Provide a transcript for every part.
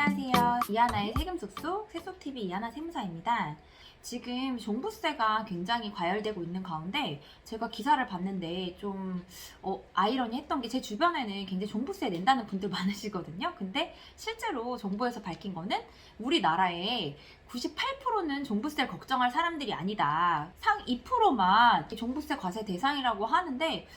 안녕하세요. 이하나의 세금 쏙쏙 세속TV 이하나 세무사입니다. 지금 종부세가 굉장히 과열되고 있는 가운데 제가 기사를 봤는데 좀 아이러니했던 게 제 주변에는 굉장히 종부세 낸다는 분들 많으시거든요. 근데 실제로 정부에서 밝힌 거는 우리나라에 98%는 종부세를 걱정할 사람들이 아니다. 상 2%만 종부세 과세 대상이라고 하는데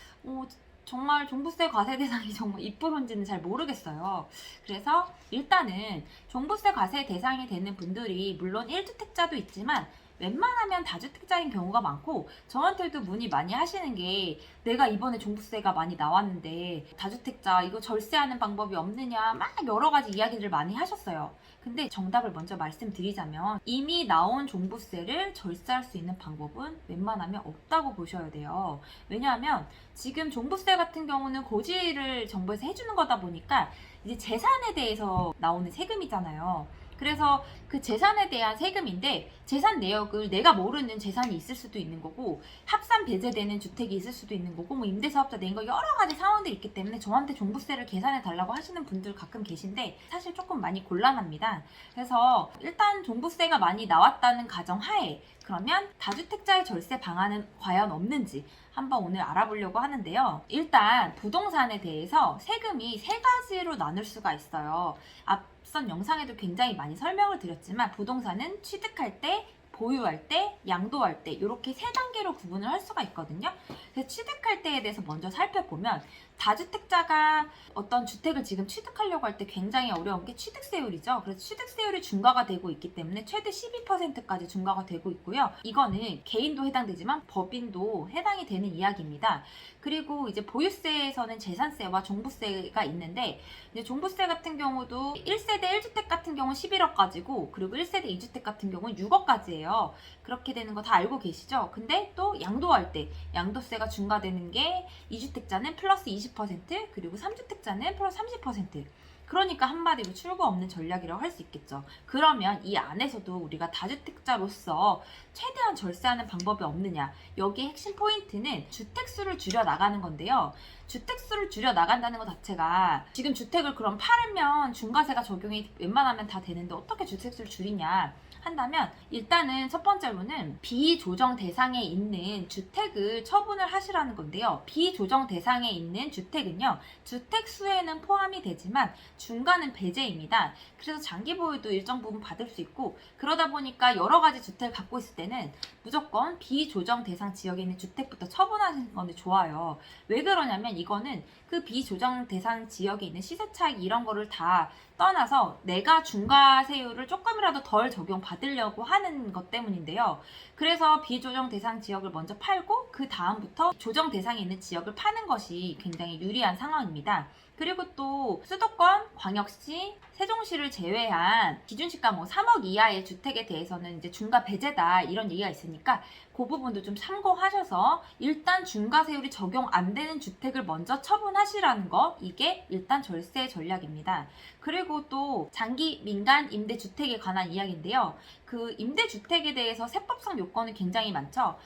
정말 종부세 과세 대상이 정말 2%인지는 잘 모르겠어요. 그래서 일단은 종부세 과세 대상이 되는 분들이 물론 1주택자도 있지만 웬만하면 다주택자인 경우가 많고, 저한테도 문의 많이 하시는 게 내가 이번에 종부세가 많이 나왔는데 다주택자 이거 절세하는 방법이 없느냐 막 여러 가지 이야기를 많이 하셨어요. 근데 정답을 먼저 말씀드리자면 이미 나온 종부세를 절세할 수 있는 방법은 웬만하면 없다고 보셔야 돼요. 왜냐하면 지금 종부세 같은 경우는 고지를 정부에서 해주는 거다 보니까 이제 재산에 대해서 나오는 세금이잖아요. 그래서 그 재산에 대한 세금인데 재산 내역을 내가 모르는 재산이 있을 수도 있는 거고, 합산 배제되는 주택이 있을 수도 있는 거고, 뭐 임대사업자 낸 거 여러 가지 상황들이 있기 때문에 저한테 종부세를 계산해 달라고 하시는 분들 가끔 계신데 사실 조금 많이 곤란합니다. 그래서 일단 종부세가 많이 나왔다는 가정하에 그러면 다주택자의 절세 방안은 과연 없는지 한번 오늘 알아보려고 하는데요. 일단 부동산에 대해서 세금이 세 가지로 나눌 수가 있어요. 앞선 영상에도 굉장히 많이 설명을 드렸지만 부동산은 취득할 때, 보유할 때, 양도할 때 이렇게 세 단계로 구분을 할 수가 있거든요. 그래서 취득할 때에 대해서 먼저 살펴보면 다주택자가 어떤 주택을 지금 취득하려고 할 때 굉장히 어려운 게 취득세율이죠. 그래서 취득세율이 중과가 되고 있기 때문에 최대 12%까지 중과가 되고 있고요. 이거는 개인도 해당되지만 법인도 해당이 되는 이야기입니다. 그리고 이제 보유세에서는 재산세와 종부세가 있는데, 이제 종부세 같은 경우도 1세대 1주택 같은 경우는 11억까지고 그리고 1세대 2주택 같은 경우는 6억까지예요. 그렇게 되는 거 다 알고 계시죠? 근데 또 양도할 때 양도세가 중과되는 게 2주택자는 플러스 20% 그리고 3주택자는 플러스 30%. 그러니까 한마디로 출구 없는 전략이라고 할 수 있겠죠. 그러면 이 안에서도 우리가 다주택자로서 최대한 절세하는 방법이 없느냐, 여기에 핵심 포인트는 주택수를 줄여 나가는 건데요. 주택수를 줄여 나간다는 것 자체가 지금 주택을 그럼 팔으면 중과세가 적용이 웬만하면 다 되는데 어떻게 주택수를 줄이냐 한다면, 일단은 첫 번째로는 비조정 대상에 있는 주택을 처분을 하시라는 건데요. 비조정 대상에 있는 주택은요, 주택 수에는 포함이 되지만 중과는 배제입니다. 그래서 장기 보유도 일정 부분 받을 수 있고, 그러다 보니까 여러 가지 주택을 갖고 있을 때는 무조건 비조정 대상 지역에 있는 주택부터 처분하시는 건데 좋아요. 왜 그러냐면 이거는 그 비조정 대상 지역에 있는 시세 차익 이런 거를 다 떠나서 내가 중과세율을 조금이라도 덜 적용받으려고 하는 것 때문인데요. 그래서 비조정 대상 지역을 먼저 팔고 그 다음부터 조정 대상이 있는 지역을 파는 것이 굉장히 유리한 상황입니다. 그리고 또 수도권, 광역시, 세종시를 제외한 기준시가 뭐 3억 이하의 주택에 대해서는 이제 중과 배제다 이런 얘기가 있으니까 그 부분도 좀 참고하셔서 일단 중과세율이 적용 안 되는 주택을 먼저 처분하시라는 거, 이게 일단 절세 전략입니다. 그리고 또 장기 민간 임대주택에 관한 이야기인데요. 그 임대주택에 대해서 세법상 요건이 굉장히 많죠.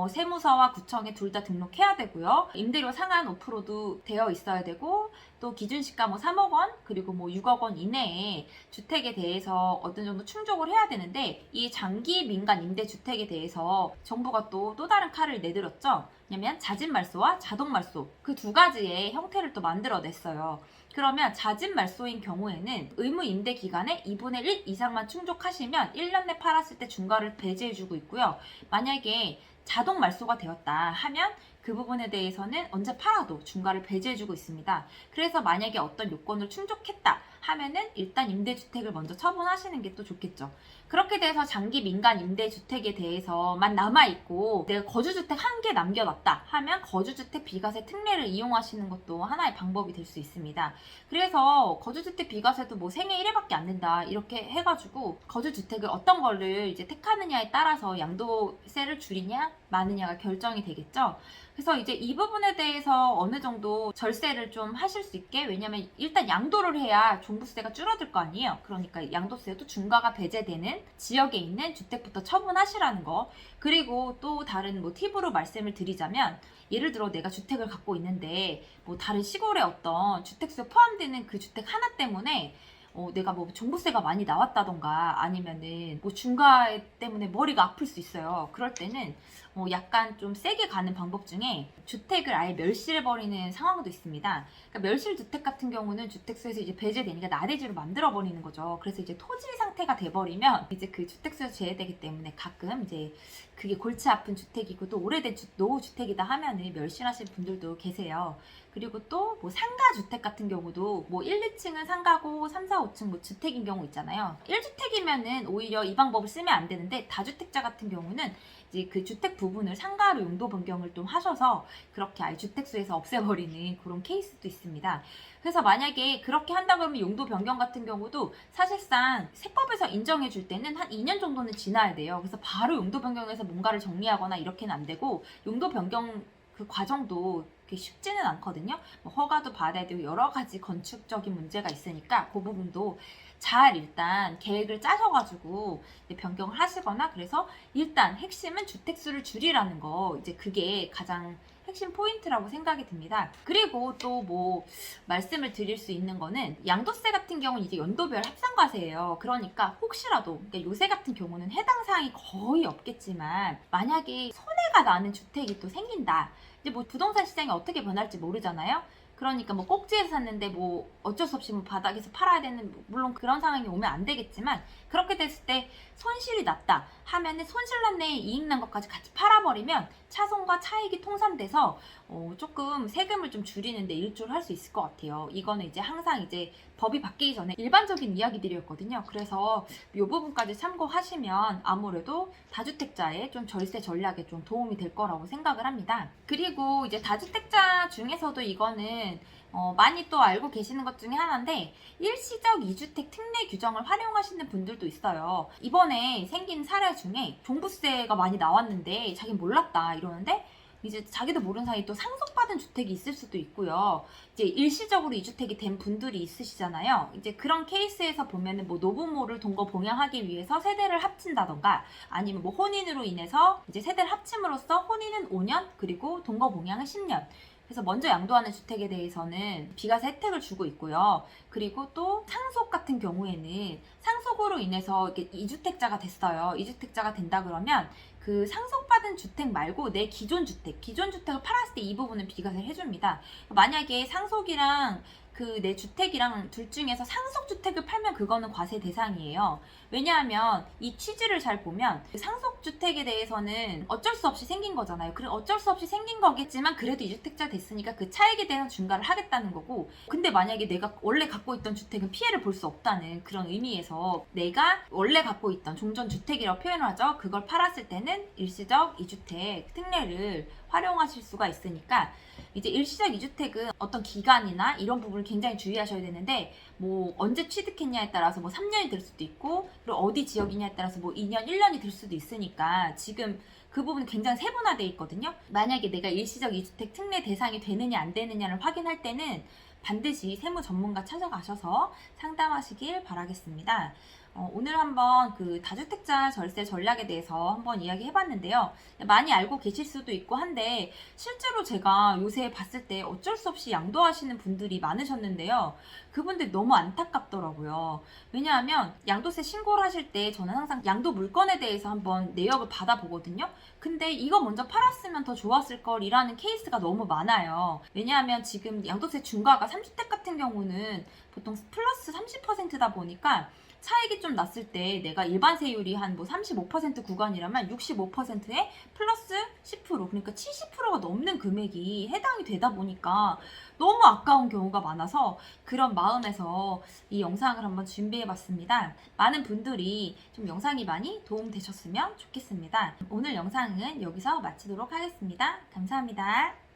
세무서와 구청에 둘 다 등록해야 되고요. 임대료 상한 5%도 되어 있어야 되고, 또 기준시가 뭐 3억 원 그리고 뭐 6억 원 이내에 주택에 대해서 어떤 정도 충족을 해야 되는데, 이 장기 민간 임대주택에 대해서 정부가 또 다른 칼을 내들었죠. 왜냐면 자진말소와 자동말소 그 두 가지의 형태를 또 만들어냈어요. 그러면 자진말소인 경우에는 의무 임대 기간의 2분의 1 이상만 충족하시면 1년 내 팔았을 때 중과를 배제해주고 있고요. 만약에 자동 말소가 되었다 하면 그 부분에 대해서는 언제 팔아도 중과를 배제해주고 있습니다. 그래서 만약에 어떤 요건을 충족했다 하면은 일단 임대주택을 먼저 처분하시는 게 또 좋겠죠. 그렇게 돼서 장기 민간 임대주택에 대해서만 남아있고 내가 거주주택 한 개 남겨놨다 하면 거주주택 비과세 특례를 이용하시는 것도 하나의 방법이 될 수 있습니다. 그래서 거주주택 비과세도 뭐 생애 1회밖에 안 된다 이렇게 해가지고 거주주택을 어떤 거를 이제 택하느냐에 따라서 양도세를 줄이냐 마느냐가 결정이 되겠죠. 그래서 이제 이 부분에 대해서 어느 정도 절세를 좀 하실 수 있게, 왜냐면 일단 양도를 해야 종부세가 줄어들 거 아니에요. 그러니까 양도세도 중과가 배제되는 지역에 있는 주택부터 처분하시라는 거. 그리고 또 다른 뭐 팁으로 말씀을 드리자면, 예를 들어 내가 주택을 갖고 있는데 뭐 다른 시골에 어떤 주택수에 포함되는 그 주택 하나 때문에 내가 뭐 종부세가 많이 나왔다던가 아니면은 뭐 중과에 때문에 머리가 아플 수 있어요. 그럴 때는 약간 좀 세게 가는 방법 중에 주택을 아예 멸실해버리는 상황도 있습니다. 그러니까 멸실주택 같은 경우는 주택수에서 이제 배제되니까 나대지로 만들어버리는 거죠. 그래서 이제 토지 상태가 돼버리면 이제 그 주택수에서 제외되기 때문에 가끔 이제 그게 골치 아픈 주택이고 또 오래된 노후주택이다 하면은 멸실하실 분들도 계세요. 그리고 또 뭐 상가 주택 같은 경우도 뭐 1, 2층은 상가고 3, 4, 5층 뭐 주택인 경우 있잖아요. 1주택이면은 오히려 이 방법을 쓰면 안 되는데 다주택자 같은 경우는 이제 그 주택 부분을 상가로 용도 변경을 좀 하셔서 그렇게 아예 주택수에서 없애버리는 그런 케이스도 있습니다. 그래서 만약에 그렇게 한다 그러면 용도 변경 같은 경우도 사실상 세법에서 인정해 줄 때는 한 2년 정도는 지나야 돼요. 그래서 바로 용도 변경해서 뭔가를 정리하거나 이렇게는 안 되고 용도 변경 그 과정도 쉽지는 않거든요. 뭐 허가도 받아야 되고 여러 가지 건축적인 문제가 있으니까 그 부분도 잘 일단 계획을 짜셔가지고 변경을 하시거나 그래서 일단 핵심은 주택수를 줄이라는 거 이제 그게 가장 핵심 포인트라고 생각이 듭니다. 그리고 또 뭐 말씀을 드릴 수 있는 거는 양도세 같은 경우는 이제 연도별 합산과세예요. 그러니까 혹시라도 그러니까 요새 같은 경우는 해당 사항이 거의 없겠지만 만약에 손해가 나는 주택이 또 생긴다. 이제 뭐 부동산 시장이 어떻게 변할지 모르잖아요. 그러니까 뭐 꼭지에서 샀는데 뭐 어쩔 수 없이 뭐 바닥에서 팔아야 되는 물론 그런 상황이 오면 안 되겠지만 그렇게 됐을 때 손실이 났다 하면은 손실 난 내에 이익 난 것까지 같이 팔아버리면 차손과 차익이 통산돼서 조금 세금을 좀 줄이는데 일조를 할 수 있을 것 같아요. 이거는 이제 항상 이제 법이 바뀌기 전에 일반적인 이야기들이었거든요. 그래서 이 부분까지 참고하시면 아무래도 다주택자의 좀 절세 전략에 좀 도움이 될 거라고 생각을 합니다. 그리고 이제 다주택자 중에서도 이거는 많이 또 알고 계시는 것 중에 하나인데 일시적 2주택 특례 규정을 활용하시는 분들도 있어요. 이번에 생긴 사례 중에 종부세가 많이 나왔는데 자기는 몰랐다 이러는데 이제 자기도 모르는 사이 또 상속받은 주택이 있을 수도 있고요. 이제 일시적으로 2주택이 된 분들이 있으시잖아요. 이제 그런 케이스에서 보면은 뭐 노부모를 동거 봉양하기 위해서 세대를 합친다던가 아니면 뭐 혼인으로 인해서 이제 세대를 합침으로써 혼인은 5년 그리고 동거 봉양은 10년. 그래서 먼저 양도하는 주택에 대해서는 비과세 혜택을 주고 있고요. 그리고 또 상속 같은 경우에는 상속으로 인해서 이렇게 2주택자가 됐어요. 2주택자가 된다 그러면 그 상속받은 주택 말고 내 기존 주택을 팔았을 때 이 부분은 비과세를 해줍니다. 만약에 상속이랑 그 내 주택이랑 둘 중에서 상속주택을 팔면 그거는 과세 대상이에요. 왜냐하면 이 취지를 잘 보면 상속주택에 대해서는 어쩔 수 없이 생긴 거잖아요. 그래 어쩔 수 없이 생긴 거겠지만 그래도 2주택자 됐으니까 그 차익에 대해서 중과를 하겠다는 거고 근데 만약에 내가 원래 갖고 있던 주택은 피해를 볼 수 없다는 그런 의미에서 내가 원래 갖고 있던 종전주택이라고 표현을 하죠. 그걸 팔았을 때는 일시적 2주택 특례를 활용하실 수가 있으니까 이제 일시적 2주택은 어떤 기간이나 이런 부분을 굉장히 주의하셔야 되는데 뭐 언제 취득했냐에 따라서 뭐 3년이 될 수도 있고 그리고 어디 지역이냐에 따라서 뭐 2년, 1년이 될 수도 있으니까 지금 그 부분은 굉장히 세분화되어 있거든요. 만약에 내가 일시적 2주택 특례 대상이 되느냐 안 되느냐를 확인할 때는 반드시 세무 전문가 찾아가셔서 상담하시길 바라겠습니다. 오늘 한번 그 다주택자 절세 전략에 대해서 한번 이야기해봤는데요. 많이 알고 계실 수도 있고 한데 실제로 제가 요새 봤을 때 어쩔 수 없이 양도하시는 분들이 많으셨는데요. 그분들 너무 안타깝더라고요. 왜냐하면 양도세 신고를 하실 때 저는 항상 양도 물건에 대해서 한번 내역을 받아보거든요. 근데 이거 먼저 팔았으면 더 좋았을 걸이라는 케이스가 너무 많아요. 왜냐하면 지금 양도세 중과가 3주택 같은 경우는 보통 플러스 30%다 보니까 차익이 좀 났을 때 내가 일반 세율이 한 뭐 35% 구간이라면 65%에 플러스 10% 그러니까 70%가 넘는 금액이 해당이 되다 보니까 너무 아까운 경우가 많아서 그런 마음에서 이 영상을 한번 준비해 봤습니다. 많은 분들이 좀 영상이 많이 도움되셨으면 좋겠습니다. 오늘 영상은 여기서 마치도록 하겠습니다. 감사합니다.